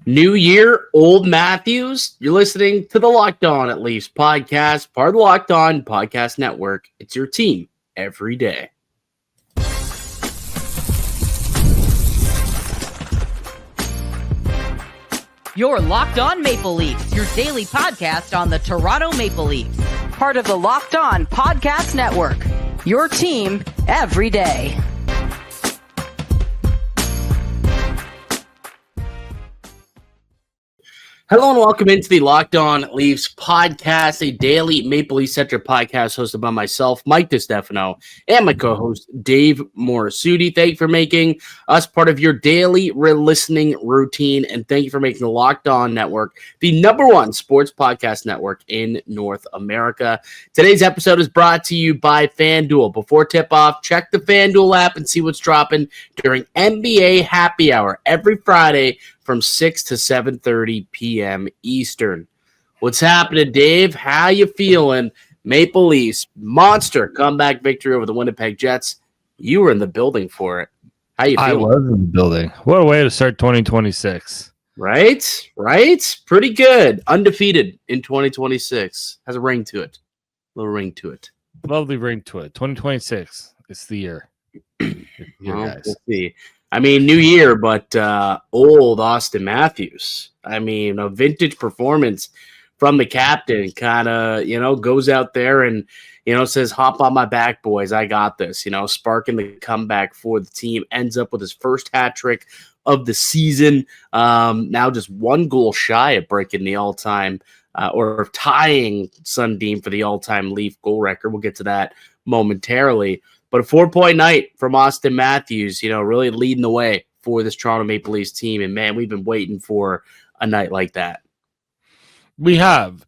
New year, old Matthews. You're listening to the Locked On at Leafs podcast, part of the Locked On Podcast Network. It's your team every day. You're Locked On Maple Leafs, your daily podcast on the Toronto Maple Leafs. Part of the Locked On Podcast Network. Your team every day. Hello and welcome into the Locked On Leafs podcast, a daily Maple Leafs Central podcast hosted by myself, Mike DiStefano, and my co-host, Dave Morassutti. Thank you for making us part of your daily listening routine, and thank you for making the Locked On Network the #1 sports podcast network in North America. Today's episode is brought to you by FanDuel. Before tip-off, check the FanDuel app and see what's dropping during NBA Happy Hour every Friday from 6 to 7:30 p.m. Eastern. What's happening, Dave? How you feeling? Maple Leafs, monster comeback victory over the Winnipeg Jets. You were in the building for it. How you feeling? I was in the building. What a way to start 2026. Right? Pretty good. Undefeated in 2026. Has a ring to it. Little ring to it. Lovely ring to it. 2026. It's the year. We'll see. I mean, new year, but old Auston Matthews. I mean, a vintage performance from the captain. Kind of, goes out there and, says, hop on my back, boys. I got this. Sparking the comeback for the team. Ends up with his first hat trick of the season. Now just one goal shy of breaking the all-time or tying Sundin for the all-time Leaf goal record. We'll get to that momentarily. But a 4-point night from Auston Matthews, really leading the way for this Toronto Maple Leafs team. And, man, we've been waiting for a night like that. We have.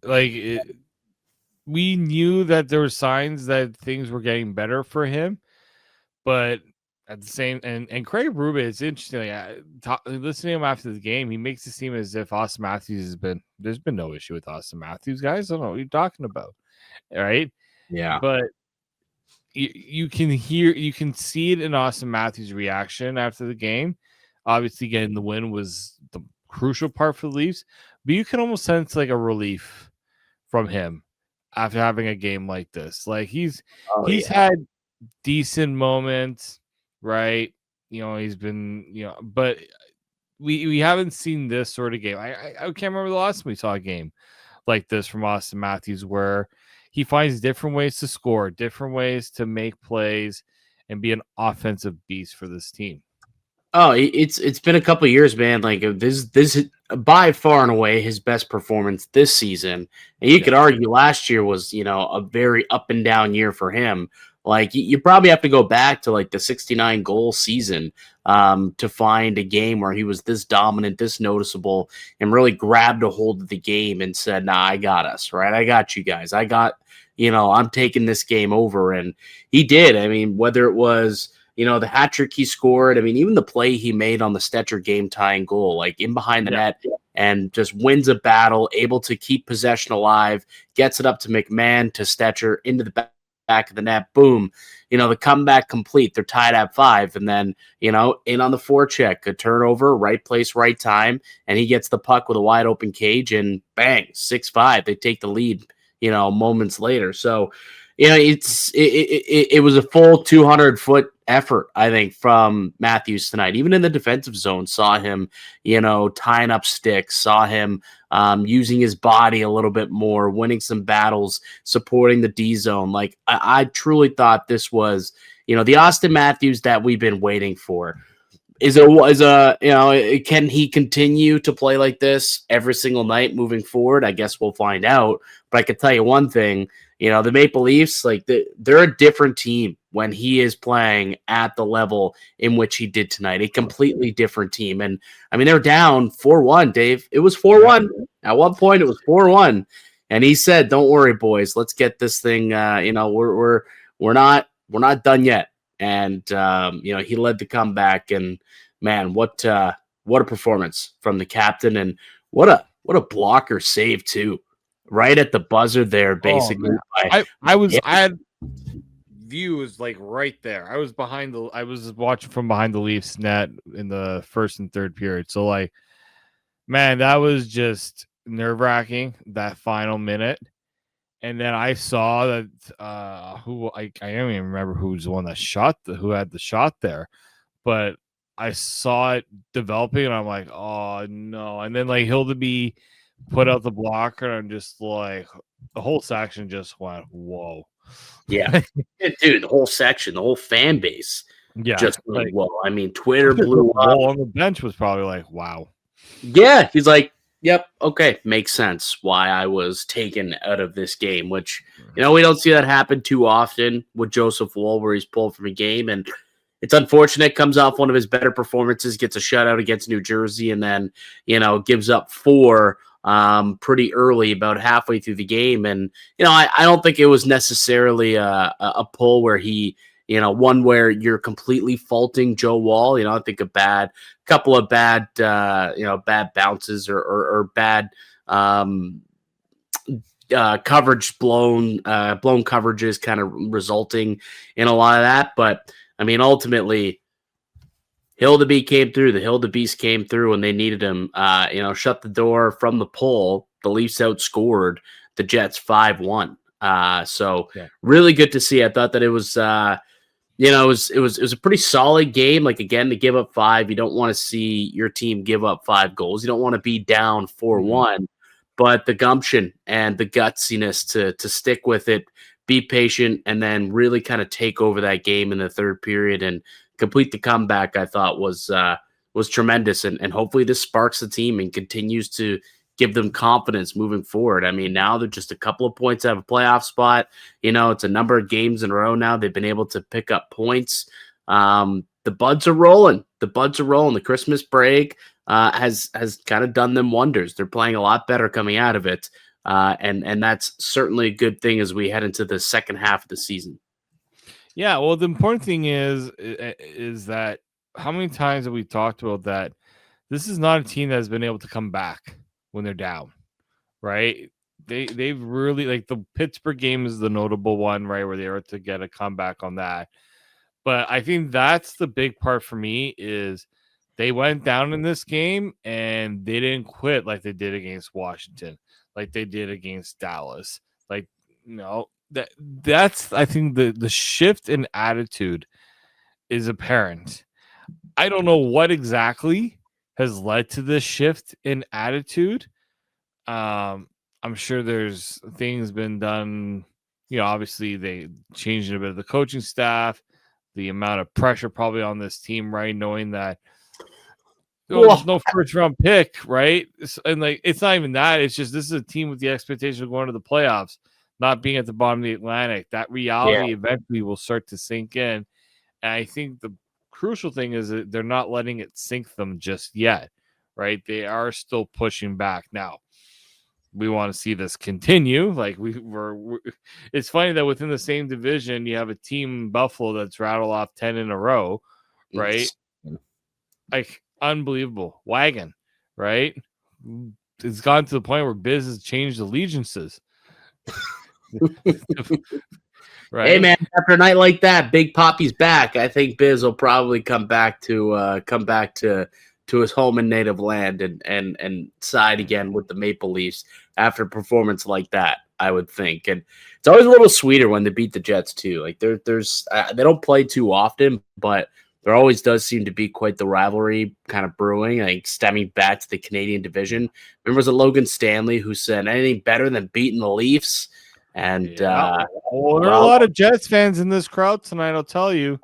We knew that there were signs that things were getting better for him. But at the same – and Craig Berube, it's interesting. Listening to him after the game, he makes it seem as if Auston Matthews has been – there's been no issue with Auston Matthews. Guys, I don't know what you're talking about. All right? Yeah. But – you can see it in Auston Matthews' reaction after the game. Obviously, getting the win was the crucial part for the Leafs, but you can almost sense like a relief from him after having a game like this. Like he's had decent moments, right? He's been, but we haven't seen this sort of game. I can't remember the last time we saw a game like this from Auston Matthews where he finds different ways to score, different ways to make plays, and be an offensive beast for this team. Oh, it's been a couple of years, man. Like this is by far and away his best performance this season. And you could argue last year was, a very up and down year for him. Like you probably have to go back to like the 69 goal season to find a game where he was this dominant, this noticeable, and really grabbed a hold of the game and said, "Nah, I got us, right? I got you guys. I got, I'm taking this game over." And he did. I mean, whether it was, the hat trick he scored, I mean, even the play he made on the Stetcher game tying goal, like in behind the net, and just wins a battle, able to keep possession alive, gets it up to McMahon, to Stetcher, into the back of the net, boom, the comeback complete. They're tied at 5, and then, in on the forecheck, a turnover, right place, right time, and he gets the puck with a wide open cage, and bang, 6-5. They take the lead, moments later. So, it was a full 200-foot effort, I think, from Matthews tonight. Even in the defensive zone, saw him, tying up sticks, saw him using his body a little bit more, winning some battles, supporting the D zone. Like I truly thought this was, the Auston Matthews that we've been waiting for. Can he continue to play like this every single night moving forward? I guess we'll find out. But I can tell you one thing, the Maple Leafs, like they're a different team when he is playing at the level in which he did tonight. A completely different team. And I mean, they're down 4-1, Dave. It was 4-1. At one point, it was 4-1. And he said, "Don't worry, boys. Let's get this thing. We're not done yet." And he led the comeback. And man, what a performance from the captain, and what a blocker save too, right at the buzzer there, basically. I had view was like right there. I was watching from behind the Leafs net in the first and third period. So like Man, that was just nerve-wracking, that final minute. And then I saw that I don't even remember who's the one that who had the shot there, but I saw it developing, and I'm like, oh no! And then like Hildeby put out the blocker, and I'm just like, the whole section just went, whoa, Yeah, dude, the whole section, the whole fan base, yeah, just like, whoa. I mean, Twitter blew up. On the bench was probably like, wow. Yeah, he's like, yep, okay, makes sense why I was taken out of this game, which, we don't see that happen too often with Joseph Woll, where he's pulled from a game, and it's unfortunate. Comes off one of his better performances, gets a shutout against New Jersey, and then, gives up 4 pretty early, about halfway through the game. And, I don't think it was necessarily a pull where he, one where you're completely faulting Joe Woll. I think couple of bad bounces or bad coverage blown coverages kind of resulting in a lot of that. But I mean, ultimately, Hildeby came through. The Hildebees came through when they needed him. Shut the door from the pull. The Leafs outscored the Jets 5-1. Really good to see. I thought that it was, it was a pretty solid game. Like, again, to give up 5, you don't want to see your team give up 5 goals. You don't want to be down 4-1. But the gumption and the gutsiness to stick with it, be patient, and then really kind of take over that game in the third period and complete the comeback, I thought was tremendous. And hopefully this sparks the team and continues to give them confidence moving forward. I mean, now they're just a couple of points out of a playoff spot. It's a number of games in a row now. They've been able to pick up points. The buds are rolling. The Christmas break has kind of done them wonders. They're playing a lot better coming out of it. And that's certainly a good thing as we head into the second half of the season. Yeah, well, the important thing is that how many times have we talked about that this is not a team that has been able to come back when they're down, right? They've really, like, the Pittsburgh game is the notable one, right, where they were to get a comeback on that. But I think that's the big part for me is they went down in this game and they didn't quit like they did against Washington, like they did against Dallas. Like, that's I think the shift in attitude is apparent. I don't know what exactly has led to this shift in attitude. I'm sure there's things been done. Obviously they changed a bit of the coaching staff, the amount of pressure probably on this team, right? Knowing that there's no first round pick, right? And like, it's not even that. It's just, this is a team with the expectation of going to the playoffs, not being at the bottom of the Atlantic. That reality eventually will start to sink in. And I think the crucial thing is that they're not letting it sink them just yet, right? They are still pushing back. Now, we want to see this continue. Like, it's funny that within the same division, you have a team, Buffalo, that's rattled off 10 in a row, right? Like, unbelievable. Wagon, right? It's gone to the point where Biz has changed allegiances. Right. Hey man, after a night like that, Big Poppy's back. I think Biz will probably come back to his home and native land and side again with the Maple Leafs after a performance like that, I would think. And it's always a little sweeter when they beat the Jets too. Like there's they don't play too often, but there always does seem to be quite the rivalry kind of brewing, like stemming back to the Canadian division. Remember, was it Logan Stanley who said anything better than beating the Leafs? And there are a lot of Jets fans in this crowd tonight, I'll tell you.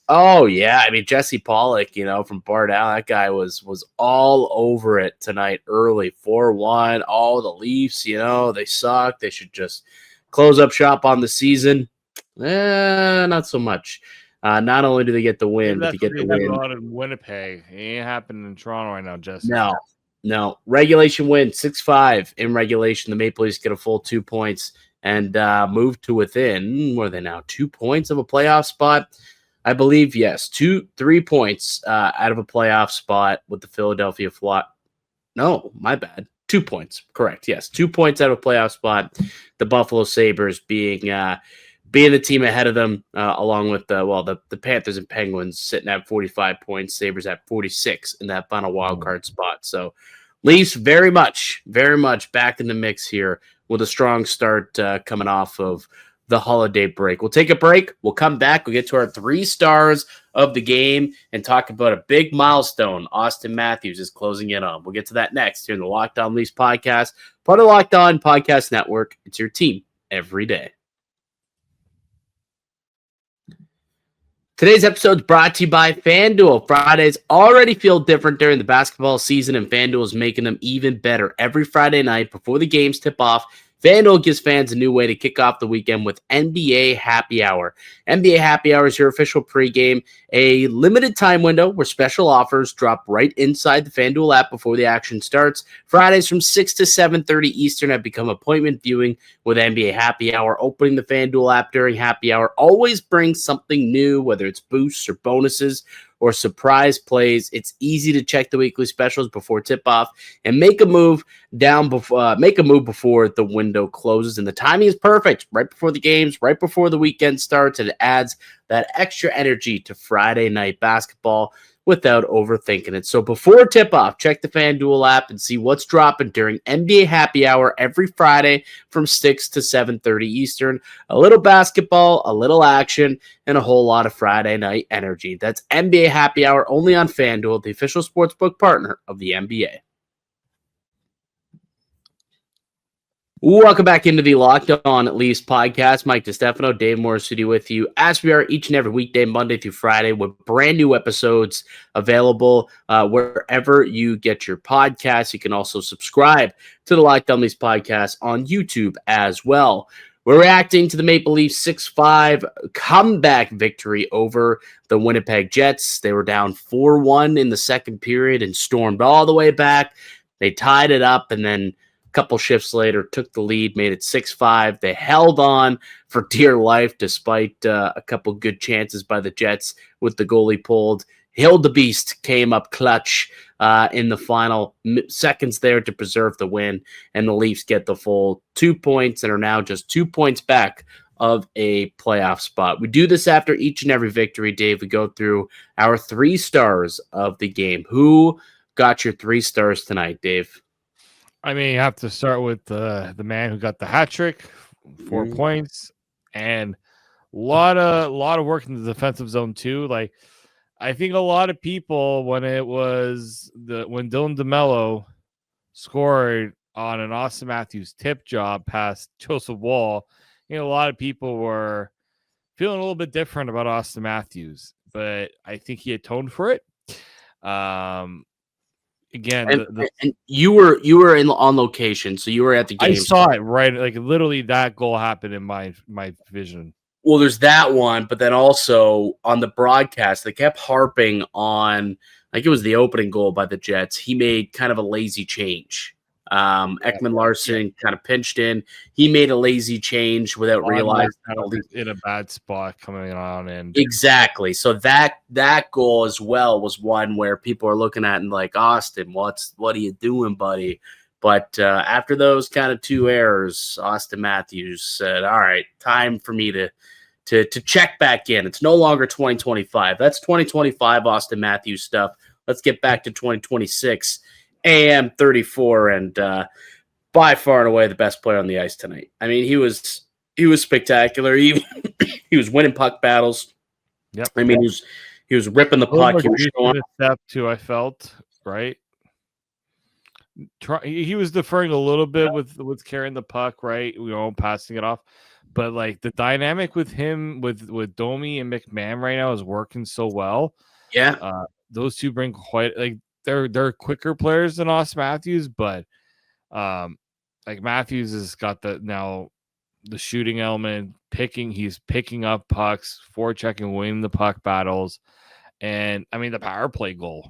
Oh yeah, I mean Jesse Pollock, from Bardell, that guy was all over it tonight early. 4-1. All the Leafs, they suck. They should just close up shop on the season. Not so much. Not only do they get the win, but they get the win. In Winnipeg, it ain't happening in Toronto right now, Jesse. No. Regulation win 6-5 in regulation. The Maple Leafs get a full 2 points and move to within, what are they now, 2 points of a playoff spot? I believe, yes, 3 points out of a playoff spot with the Philadelphia Flyers. No, my bad. 2 points. Correct. Yes. 2 points out of a playoff spot. The Buffalo Sabres being the team ahead of them, along with the Panthers and Penguins sitting at 45 points, Sabres at 46 in that final wild card spot. So Leafs very much back in the mix here with a strong start coming off of the holiday break. We'll take a break. We'll come back. We'll get to our 3 stars of the game and talk about a big milestone Auston Matthews is closing in on. We'll get to that next here in the Locked On Leafs podcast, part of the Locked On Podcast Network. It's your team every day. Today's episode is brought to you by FanDuel. Fridays already feel different during the basketball season, and FanDuel is making them even better. Every Friday night before the games tip off, FanDuel gives fans a new way to kick off the weekend with NBA Happy Hour. NBA Happy Hour is your official pregame, a limited time window where special offers drop right inside the FanDuel app before the action starts. Fridays from 6 to 7:30 Eastern have become appointment viewing with NBA Happy Hour. Opening the FanDuel app during Happy Hour always brings something new, whether it's boosts or bonuses or surprise plays. It's easy to check the weekly specials before tip-off and make a move before the window closes. And the timing is perfect, right before the games, right before the weekend starts, and it adds that extra energy to Friday night basketball without overthinking it. So before tip-off, check the FanDuel app and see what's dropping during NBA Happy Hour every Friday from 6 to 7:30 Eastern. A little basketball, a little action, and a whole lot of Friday night energy. That's NBA Happy Hour only on FanDuel, the official sportsbook partner of the NBA. Welcome back into the Locked On Leafs podcast. Mike DiStefano, David Morassutti with you, as we are each and every weekday, Monday through Friday, with brand new episodes available wherever you get your podcasts. You can also subscribe to the Locked On Leafs podcast on YouTube as well. We're reacting to the Maple Leafs 6-5 comeback victory over the Winnipeg Jets. They were down 4-1 in the second period and stormed all the way back. They tied it up, and then couple shifts later, took the lead, made it 6-5. They held on for dear life despite a couple good chances by the Jets with the goalie pulled. Hildeby came up clutch in the final seconds there to preserve the win, and the Leafs get the full 2 points and are now just 2 points back of a playoff spot. We do this after each and every victory, Dave. We go through our 3 stars of the game. Who got your 3 stars tonight, Dave? I mean, you have to start with the man who got the hat trick, 4 points, and a lot of work in the defensive zone too. Like, I think a lot of people, when Dylan DeMello scored on an Auston Matthews tip job past Joseph Woll, a lot of people were feeling a little bit different about Auston Matthews, but I think he atoned for it. Again, and you were on location, so you were at the game. I saw it right, like literally that goal happened in my vision. Well, there's that one, but then also on the broadcast, they kept harping on, like, it was the opening goal by the Jets. He made kind of a lazy change. Ekman Larson kind of pinched in. He made a lazy change without realizing in a bad spot coming on, and exactly. So that goal as well was one where people are looking at and like, Auston, what are you doing, buddy? But after those kind of 2 errors, Auston Matthews said, "All right, time for me to check back in. It's no longer 2025. That's 2025 Auston Matthews stuff. Let's get back to 2026." AM 34, and by far and away the best player on the ice tonight. I mean, he was spectacular. He was winning puck battles. Yep. I mean, he was ripping the puck. He was showing a step too. I felt right. He was deferring a little bit with carrying the puck, right? We weren't passing it off, but like the dynamic with him with Domi and McMahon right now is working so well. Yeah, those two bring quite like. They're quicker players than Auston Matthews, but like Matthews has got the shooting element, he's picking up pucks, forechecking, winning the puck battles, and I mean the power play goal.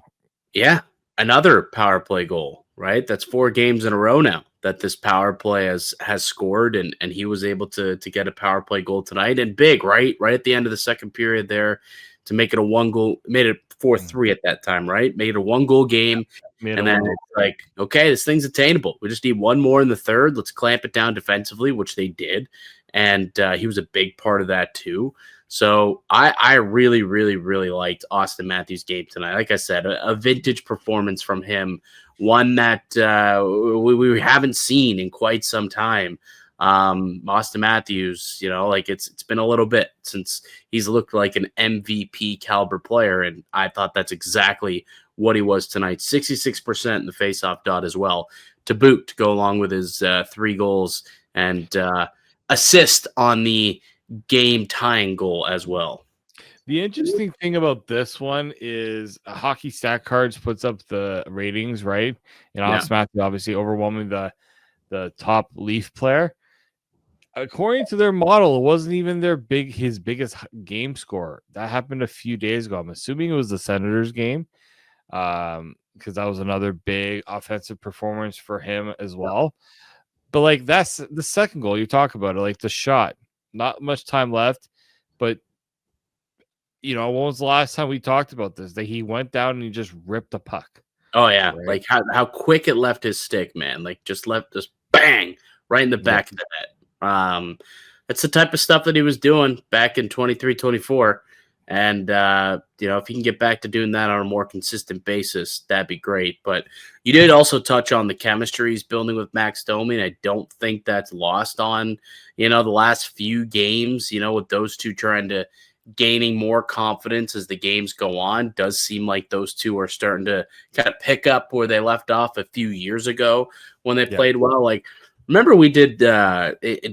Yeah, another power play goal, right? That's 4 games in a row now that this power play has scored, and he was able to get a power play goal tonight, and big, right at the end of the second period there to make it a 1 goal, made it 4-3 at that time, right? Made it a 1 goal game. And then it's like, okay, this thing's attainable. We just need 1 more in the third. Let's clamp it down defensively, which they did. And he was a big part of that too. So I really, really, really liked Auston Matthews' game tonight. Like I said, a vintage performance from him, one that we haven't seen in quite some time. Auston Matthews, like it's been a little bit since he's looked like an MVP caliber player, and I thought that's exactly what he was tonight. 66% in the faceoff dot as well, to boot, to go along with his 3 goals and assist on the game tying goal as well. The interesting thing about this one is Hockey Stat Cards puts up the ratings, right? And Auston Matthews obviously overwhelming the top Leaf player. According to their model, it wasn't even his biggest game score. That happened a few days ago. I'm assuming it was the Senators game, because that was another big offensive performance for him as well. But like, that's the second goal you talk about it, like the shot. Not much time left, but when was the last time we talked about this? That he went down and he just ripped the puck. Oh yeah, right? Like how quick it left his stick, man. Like just bang right in the back of the net. That's the type of stuff that he was doing back in 23-24. And, if he can get back to doing that on a more consistent basis, that'd be great. But you did also touch on the chemistry he's building with Max Domi, and I don't think that's lost on, the last few games, with those two trying to gaining more confidence as the games go on. Does seem like those two are starting to kind of pick up where they left off a few years ago when they played well. Like, remember we did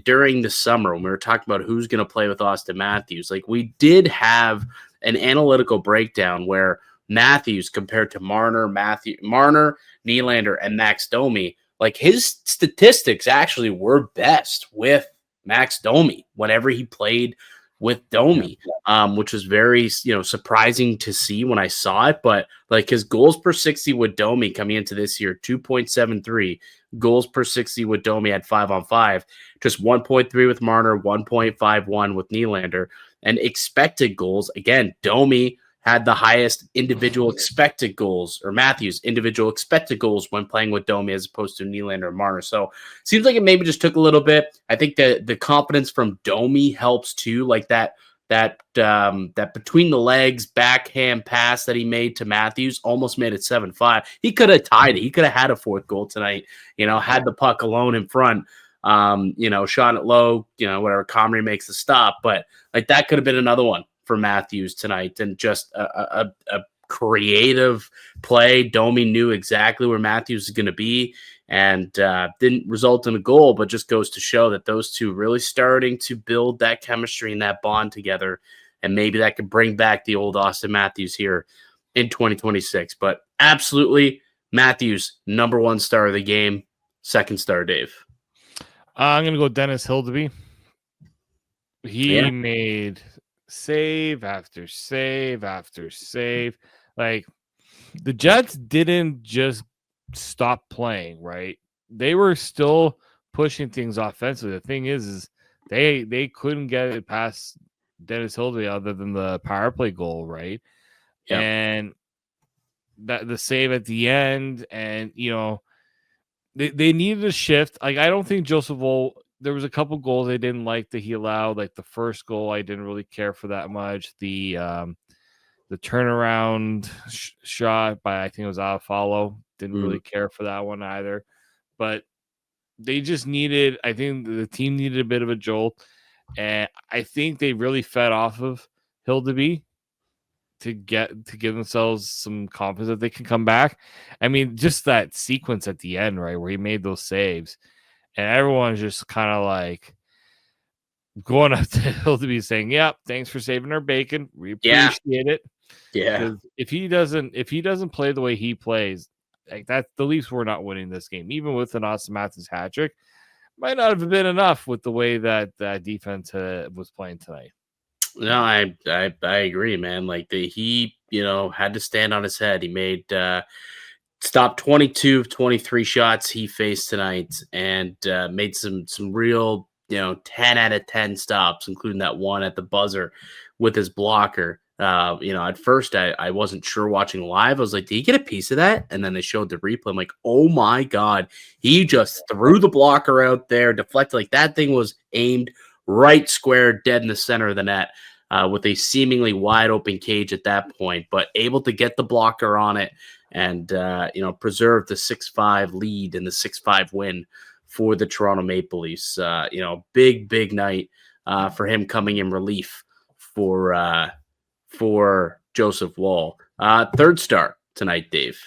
during the summer when we were talking about who's going to play with Auston Matthews. Like, we did have an analytical breakdown where Matthews compared to Marner, Nylander, and Max Domi, like his statistics actually were best with Max Domi whenever he played with Domi, which was very, surprising to see when I saw it. But like his goals per 60 with Domi coming into this year, 2.73 goals per 60 with Domi at 5-on-5, just 1.3 with Marner, 1.51 with Nylander, and expected goals. Again, Domi had the highest individual expected goals, or Matthews individual expected goals when playing with Domi as opposed to Nylander or Marner. So seems like it maybe just took a little bit. I think that the confidence from Domi helps too, like that between the legs backhand pass that he made to Matthews almost made it 7-5. He could have tied it. He could have had a 4th goal tonight, had the puck alone in front, shot it low, whatever, Comrie makes the stop. But like that could have been another one for Matthews tonight, and just a creative play. Domi knew exactly where Matthews is going to be, and didn't result in a goal, but just goes to show that those two really starting to build that chemistry and that bond together, and maybe that could bring back the old Auston Matthews here in 2026. But absolutely, Matthews, number 1 star of the game. 2nd star, Dave. I'm going to go Dennis Hildeby. He made save after save after save. Like, the Jets didn't just stop playing, right? They were still pushing things offensively. The thing is they couldn't get it past Dennis Hildeby other than the power play goal, right? Yep. And that the save at the end, and they needed a shift. Like, I don't think Joseph Woll, there was a couple goals they didn't like that he allowed. Like the first goal, I didn't really care for that much. The turnaround shot by, I think it was Alfalo, didn't really care for that one either. But they just needed, I think the team needed a bit of a jolt. And I think they really fed off of Hildeby to give themselves some confidence that they can come back. I mean, just that sequence at the end, right, where he made those saves. And everyone's just kind of like going up to Hildeby saying, "Yep, thanks for saving our bacon. We appreciate it." Yeah. If he doesn't play the way he plays, like that, the Leafs were not winning this game. Even with an Auston Matthews hat trick, might not have been enough with the way that defense was playing tonight. No, I agree, man. Like he had to stand on his head. He made stopped 22 of 23 shots he faced tonight, and made some real 10 out of 10 stops, including that one at the buzzer with his blocker. At first I wasn't sure watching live. I was like, did he get a piece of that? And then they showed the replay. I'm like, oh my God, he just threw the blocker out there, deflected. Like that thing was aimed right square dead in the center of the net. with a seemingly wide open cage at that point, but able to get the blocker on it and preserve the 6-5 lead and the 6-5 win for the Toronto Maple Leafs. Big night for him coming in relief for Joseph Woll. Third star tonight, Dave.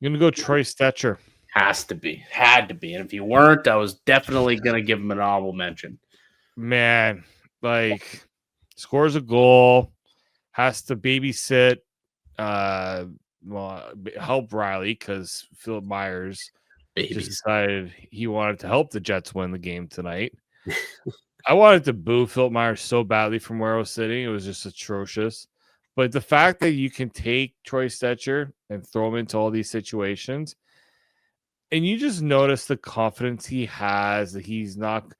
I'm gonna go Troy Stetcher. Had to be. And if you weren't, I was definitely gonna give him an honorable mention. Man, scores a goal, has to babysit, help Riley because Philip Myers just decided he wanted to help the Jets win the game tonight. I wanted to boo Philip Myers so badly from where I was sitting. It was just atrocious. But the fact that you can take Troy Stetcher and throw him into all these situations, and you just notice the confidence he has that he's not.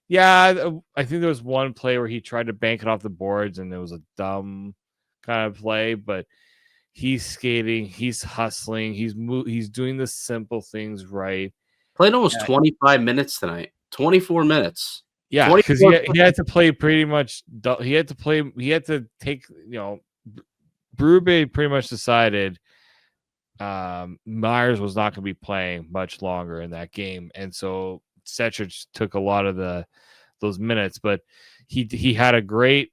Yeah, I think there was one play where he tried to bank it off the boards, and it was a dumb kind of play. But he's skating, he's hustling, he's doing the simple things right. Played almost 25 minutes tonight. 24 minutes. Yeah, because he had to play pretty much. He had to take. Berube pretty much decided Myers was not going to be playing much longer in that game, and so Stetcher took a lot of those minutes. But he had a great.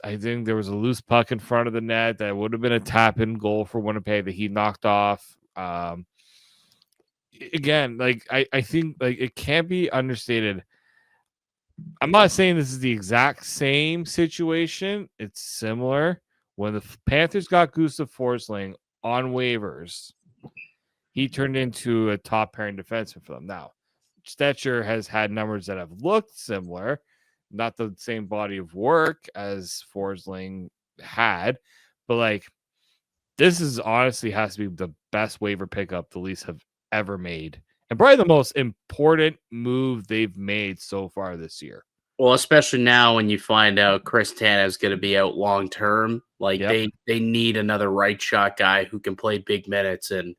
I think there was a loose puck in front of the net that would have been a tap-in goal for Winnipeg that he knocked off. Again, I think it can't be understated. I'm not saying this is the exact same situation. It's similar. When the Panthers got Gustav Forsling on waivers, he turned into a top pairing defenseman for them. Now, Stetcher has had numbers that have looked similar, not the same body of work as Forsling had, but this is honestly has to be the best waiver pickup the Leafs have ever made, and probably the most important move they've made so far this year. Well, especially now when you find out Chris Tanev is going to be out long term, they need another right shot guy who can play big minutes. And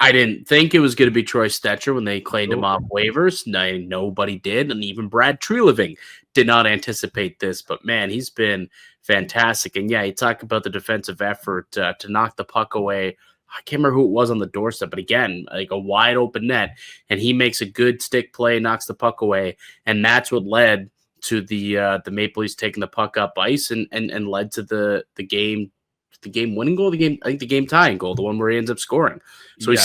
I didn't think it was going to be Troy Stetcher when they claimed him off waivers. Nobody did, and even Brad Treliving did not anticipate this. But man, he's been fantastic. And yeah, you talk about the defensive effort to knock the puck away. I can't remember who it was on the doorstep, but again, a wide open net, and he makes a good stick play, knocks the puck away, and that's what led to the Maple Leafs taking the puck up ice and led to the game winning goal, I think the game tying goal, the one where he ends up scoring. So he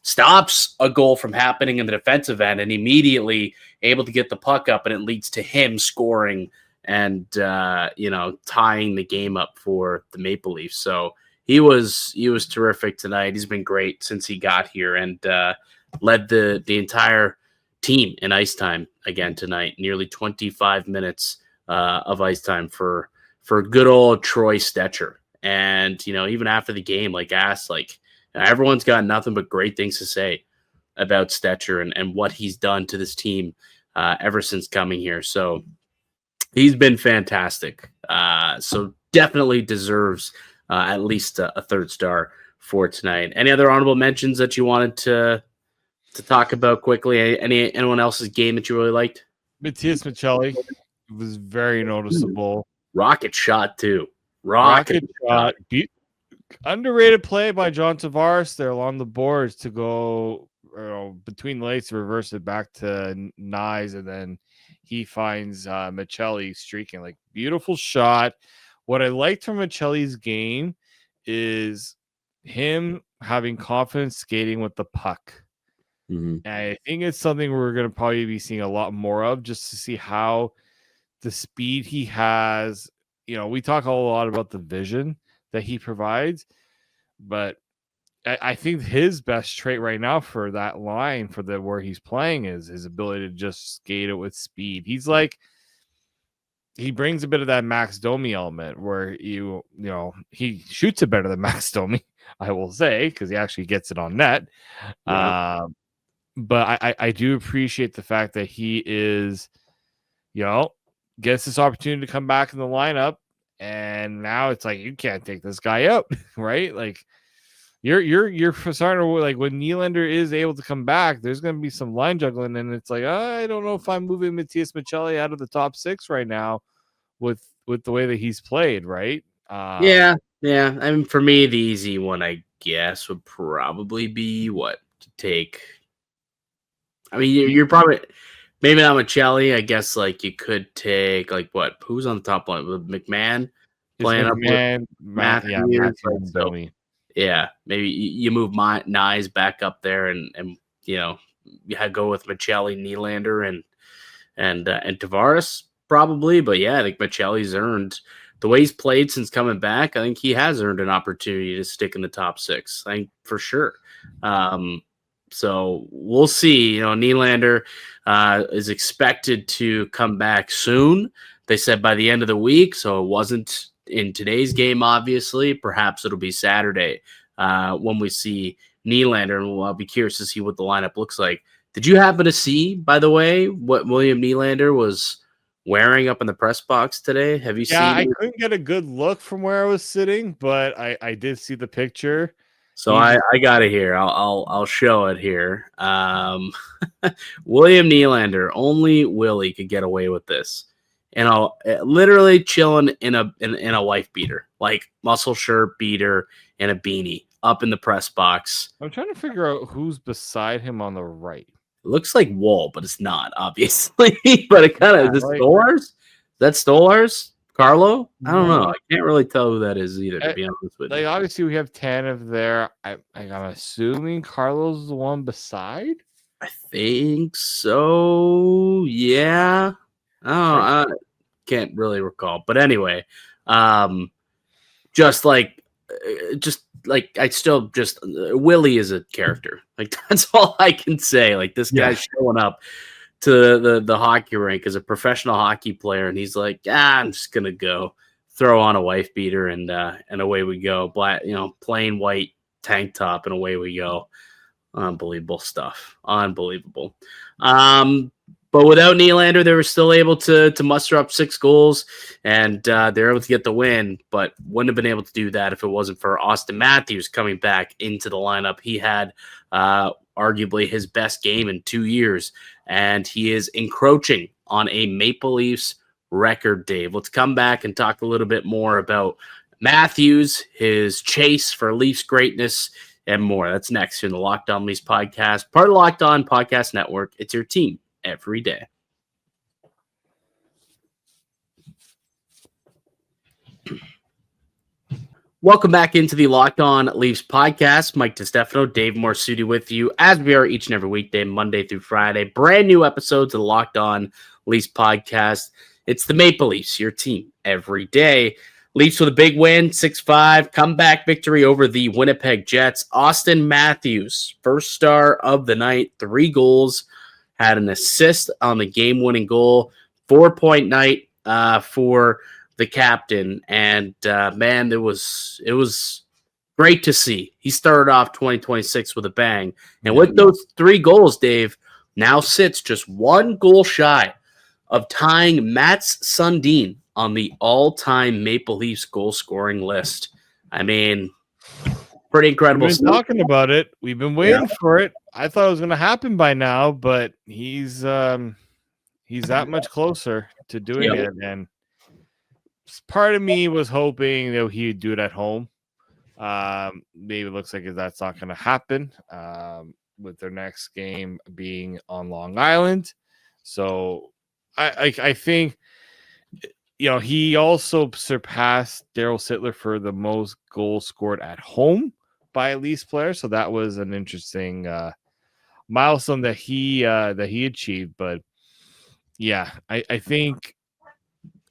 stops a goal from happening in the defensive end, and immediately able to get the puck up, and it leads to him scoring and tying the game up for the Maple Leafs. So he was terrific tonight. He's been great since he got here and led the entire team in ice time again tonight. Nearly 25 minutes of ice time for good old Troy Stetcher. And even after the game, everyone's got nothing but great things to say about Stetcher and what he's done to this team ever since coming here. So he's been fantastic. So definitely deserves at least a third star for tonight. Any other honorable mentions that you wanted to talk about quickly? Anyone else's game that you really liked? Matias Maccelli was very noticeable. Rocket shot too. Rocket shot. Underrated play by John Tavares there along the boards to go between the legs to reverse it back to Nyes, and then he finds Maccelli streaking. Beautiful shot. What I liked from Maccelli's game is him having confidence skating with the puck. Mm-hmm. And I think it's something we're going to probably be seeing a lot more of, just to see how the speed he has. We talk a lot about the vision that he provides, but I think his best trait right now for that line for where he's playing is his ability to just skate it with speed. He's he brings a bit of that Max Domi element where he shoots it better than Max Domi, I will say, because he actually gets it on net. Yeah. But I do appreciate the fact that he is, gets this opportunity to come back in the lineup, and now it's you can't take this guy out, right? You're starting to when Nylander is able to come back, there's going to be some line juggling, and it's I don't know if I'm moving Matias Maccelli out of the top six right now with with the way that he's played, right? Yeah. I mean, for me, the easy one, I guess, would probably be what to take. I mean, you're probably maybe not Michelli. I guess like you could take like what? Who's on the top line with McMahon It's playing up with McMahon, Matthews? Matthews Like, and so, Domi. yeah, maybe you move Nyes back up there, and you know you go with Michelli, Nylander, and Tavares probably. But yeah, I think Michelli's earned the way he's played since coming back. I think he has earned an opportunity to stick in the top six. I think for sure. So we'll see. You know, Nylander is expected to come back soon. They said by the end of the week, so it wasn't in today's game, obviously. Perhaps it'll be Saturday when we see Nylander, and I'll be curious to see what the lineup looks like. Did you happen to see, by the way, what William Nylander was wearing up in the press box today? Have you seen I it? couldn't get a good look from where I was sitting, but I did see the picture. So I got it here. I'll show it here. William Nylander, only Willie could get away with this. And I'll literally chilling in a wife beater, like muscle shirt beater and a beanie up in the press box. I'm trying to figure out who's beside him on the right. It looks like Wall, but it's not, obviously. But it kind of is this right. Stolars? Is that Stolars? Carlo? I don't know. I can't really tell who that is either, to be honest with you. Obviously, we have Tanev there. I'm assuming Carlos is the one beside. I think so. Yeah. I can't really recall. But anyway, just like Willie is a character. Like, that's all I can say. Like, this guy's showing up to the hockey rink as a professional hockey player, and he's like, I'm just gonna go throw on a wife beater and away we go. Black, plain white tank top, and away we go. Unbelievable stuff. Unbelievable. But without Nylander, they were still able to muster up 6 goals, and they're able to get the win, but wouldn't have been able to do that if it wasn't for Auston Matthews coming back into the lineup. He had arguably his best game in 2 years, and he is encroaching on a Maple Leafs record, Dave. Let's come back and talk a little bit more about Matthews, his chase for Leafs greatness, and more. That's next in the Locked On Leafs podcast, part of the Locked On Podcast Network. It's your team every day. Welcome back into the Locked On Leafs podcast. Mike DiStefano, Dave Morassutti with you, as we are each and every weekday, Monday through Friday. Brand new episodes of the Locked On Leafs podcast. It's the Maple Leafs, your team every day. Leafs with a big win, 6-5, comeback victory over the Winnipeg Jets. Auston Matthews, first star of the night, 3 goals, had an assist on the game-winning goal, 4-point night for the captain, and man, it was great to see. He started off 2026 with a bang, and with those 3 goals, Dave now sits just 1 goal shy of tying Mats Sundin on the all-time Maple Leafs goal-scoring list. I mean, pretty incredible. We've been talking about it. We've been waiting for it. I thought it was going to happen by now, but he's that much closer to doing it, and part of me was hoping that he'd do it at home. Maybe it looks like that's not going to happen with their next game being on Long Island. So I think, he also surpassed Daryl Sittler for the most goals scored at home by a Leafs player. So that was an interesting milestone that he achieved. But yeah, I think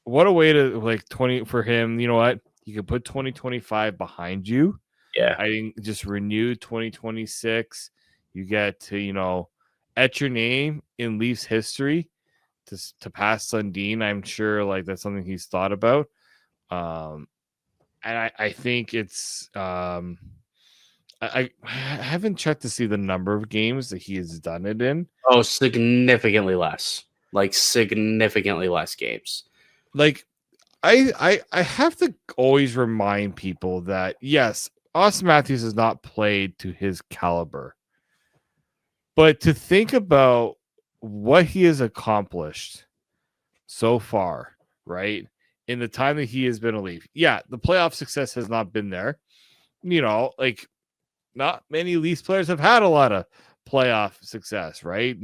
what a way to 20 for him. You know what? You can put 2025 behind you. Yeah. I think just renew 2026. You get to, etch your name in Leafs history to pass Sundin. I'm sure that's something he's thought about. And I think it's I haven't checked to see the number of games that he has done it in. Oh, significantly less. Significantly less games. I have to always remind people that, yes, Auston Matthews has not played to his caliber. But to think about what he has accomplished so far, right? in the time that he has been a Leaf. Yeah, the playoff success has not been there. Like not many Leafs players have had a lot of playoff success, right?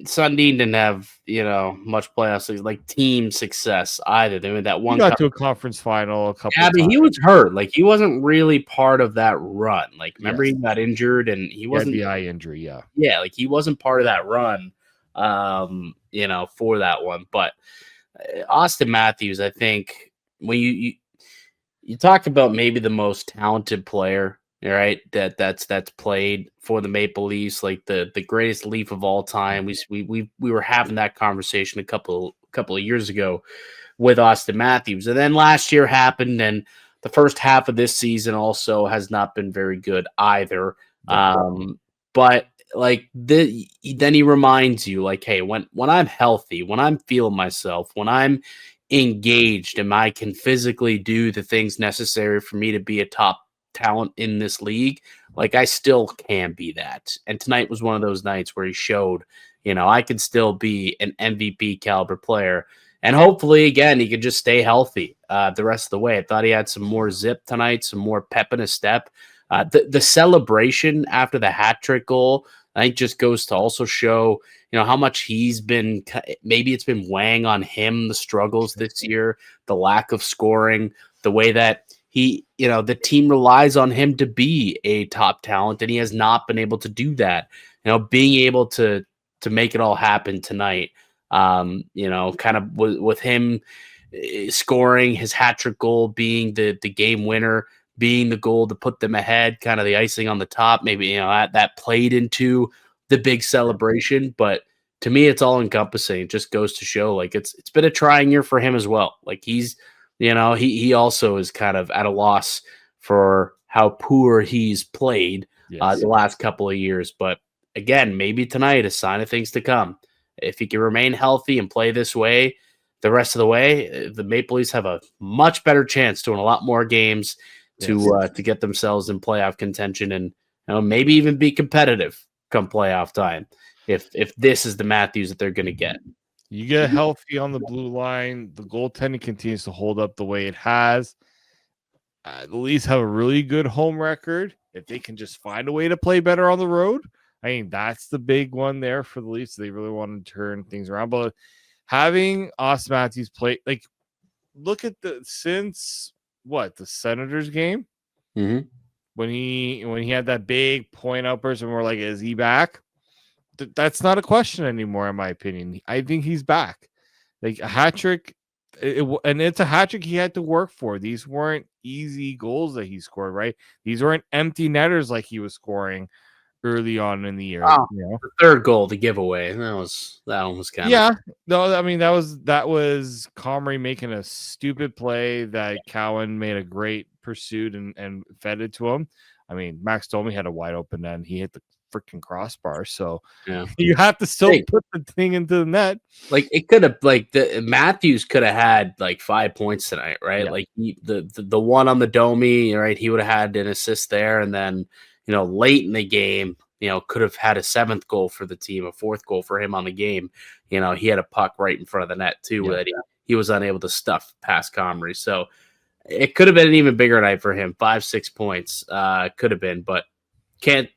Sundin didn't have, much playoff like team success either. They made that He one got to a conference final a couple Yeah, of but times. he was hurt. Like he wasn't really part of that run. Like remember Yes. he got injured and he wasn't the eye injury, yeah. Yeah, like he wasn't part of that run for that one. But Auston Matthews, I think when you talk about maybe the most talented player, right? That's played for the Maple Leafs, like the greatest Leaf of all time. We were having that conversation a couple of years ago with Auston Matthews, and then last year happened, and the first half of this season also has not been very good either. But like then he reminds you, like, hey, when I'm healthy, when I'm feeling myself, when I'm engaged and I can physically do the things necessary for me to be a top talent in this league, like I still can be that. And tonight was one of those nights where he showed, I could still be an MVP caliber player. And hopefully, again, he could just stay healthy the rest of the way. I thought he had some more zip tonight, some more pep in his step. The celebration after the hat trick goal, I think, just goes to also show, how much he's been, maybe it's been weighing on him, the struggles this year, the lack of scoring, the way that the team relies on him to be a top talent, and he has not been able to do that. Being able to make it all happen tonight, kind of with him scoring his hat trick goal, being the game winner, being the goal to put them ahead, kind of the icing on the top, maybe, that played into the big celebration. But to me, it's all encompassing. It just goes to show, like, it's been a trying year for him as well. Like he's, he also is kind of at a loss for how poor he's played the last couple of years. But again, maybe tonight a sign of things to come. If he can remain healthy and play this way the rest of the way, the Maple Leafs have a much better chance to win a lot more games to get themselves in playoff contention and maybe even be competitive come playoff time. If this is the Matthews that they're going to get. You get healthy on the blue line, the goaltending continues to hold up the way it has. The Leafs have a really good home record. If they can just find a way to play better on the road, I mean, that's the big one there for the Leafs. They really want to turn things around. But having Auston Matthews play, like, look at the Senators game? Mm-hmm. When he had that big point outburst and we're like, is he back? That's not a question anymore, in my opinion. I think he's back. Like a hat trick, and it's a hat trick he had to work for. These weren't easy goals that he scored, right? These weren't empty netters like he was scoring early on in the year. The third goal, the giveaway. That one was kind of No, I mean that was Comrie making a stupid play that Cowan made a great pursuit and fed it to him. I mean, Max Domi had a wide open end. He hit the freaking crossbar. So you have to still put the thing into the net. Like it could have, like the Matthews could have had like 5 points tonight, right? Yeah. Like the one on the Domi, right? He would have had an assist there, and then late in the game, could have had a 7th goal for the team, a 4th goal for him on the game. He had a puck right in front of the net too that he was unable to stuff past Comrie. So it could have been an even bigger night for him. 5-6 points could have been, but can't.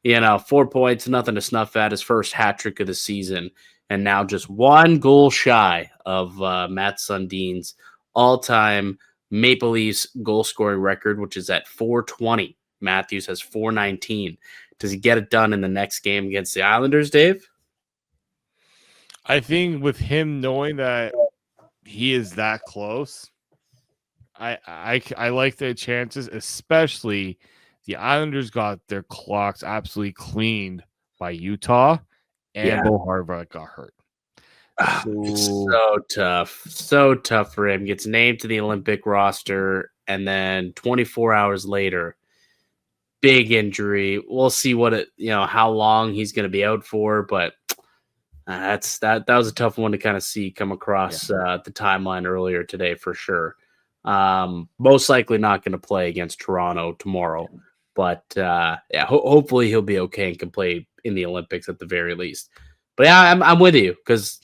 4 points, nothing to snuff at. His first hat trick of the season, and now just 1 goal shy of Mats Sundin's all-time Maple Leafs goal scoring record, which is at 420. Matthews has 419. Does he get it done in the next game against the Islanders, Dave? I think with him knowing that he is that close, I like their chances, especially the Islanders got their clocks absolutely cleaned by Utah, and Bo Harvard got hurt. So tough for him. Gets named to the Olympic roster, and then 24 hours later, big injury. We'll see how long he's going to be out for, but that was a tough one to kind of see come across the timeline earlier today for sure. Most likely not going to play against Toronto tomorrow, but hopefully he'll be okay and can play in the Olympics at the very least. But yeah, I'm with you because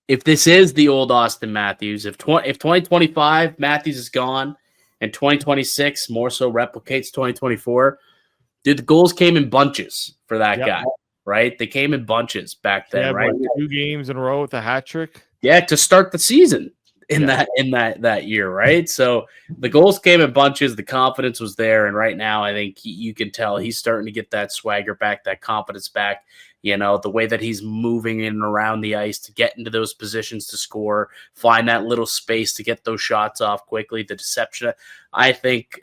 if this is the old Auston Matthews, if 2025 Matthews is gone and 2026 more so replicates 2024, dude, the goals came in bunches for that guy, right? They came in bunches back then, right? 2 games in a row with a hat trick. Yeah, to start the season in that year, right? So the goals came in bunches, the confidence was there, and right now I think you can tell he's starting to get that swagger back, that confidence back. You know, the way that he's moving in and around the ice to get into those positions to score, find that little space to get those shots off quickly, the deception. I think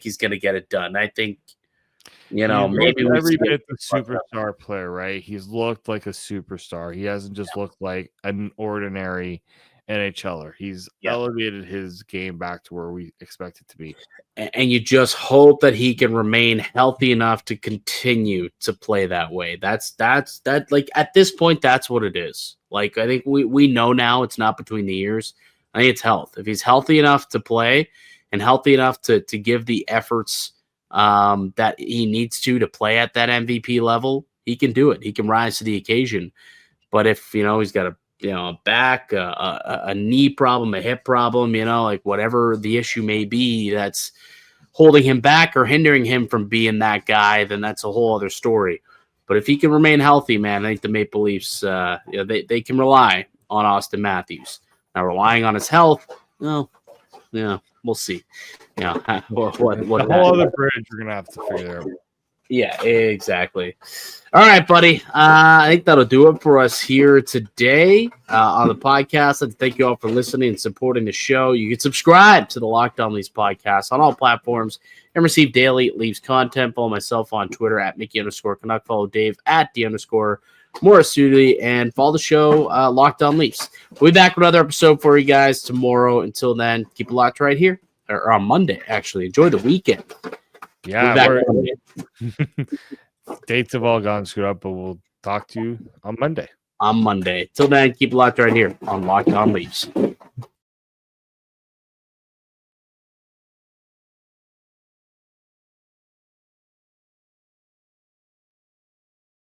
he's going to get it done. I think, maybe every bit the superstar player, right? He's looked like a superstar. He hasn't just looked like an ordinary NHLer. He's elevated his game back to where we expect it to be. And you just hope that he can remain healthy enough to continue to play that way. That's like at this point, that's what it is. Like, I think we know now it's not between the ears. I think it's health. If he's healthy enough to play and healthy enough to give the efforts that he needs to play at that MVP level, he can do it. He can rise to the occasion. But if, he's got a back, a knee problem, a hip problem, like whatever the issue may be that's holding him back or hindering him from being that guy, then that's a whole other story. But if he can remain healthy, man, I think the Maple Leafs, they can rely on Auston Matthews. Now, relying on his health, we'll see. What whole other bridge we're going to have to figure out. Yeah, exactly. All right, buddy. I think that'll do it for us here today on the podcast. I'd thank you all for listening and supporting the show. You can subscribe to the Locked On Leafs podcast on all platforms and receive daily Leafs content. Follow myself on Twitter at Mickey_Canuck. Follow Dave at D_Morassutti, and follow the show Locked On Leafs. We'll be back with another episode for you guys tomorrow. Until then, keep it locked right here, or on Monday, actually. Enjoy the weekend. Yeah, dates have all gone screwed up, but we'll talk to you on Monday. Till then, keep it locked right here on Locked On Leafs.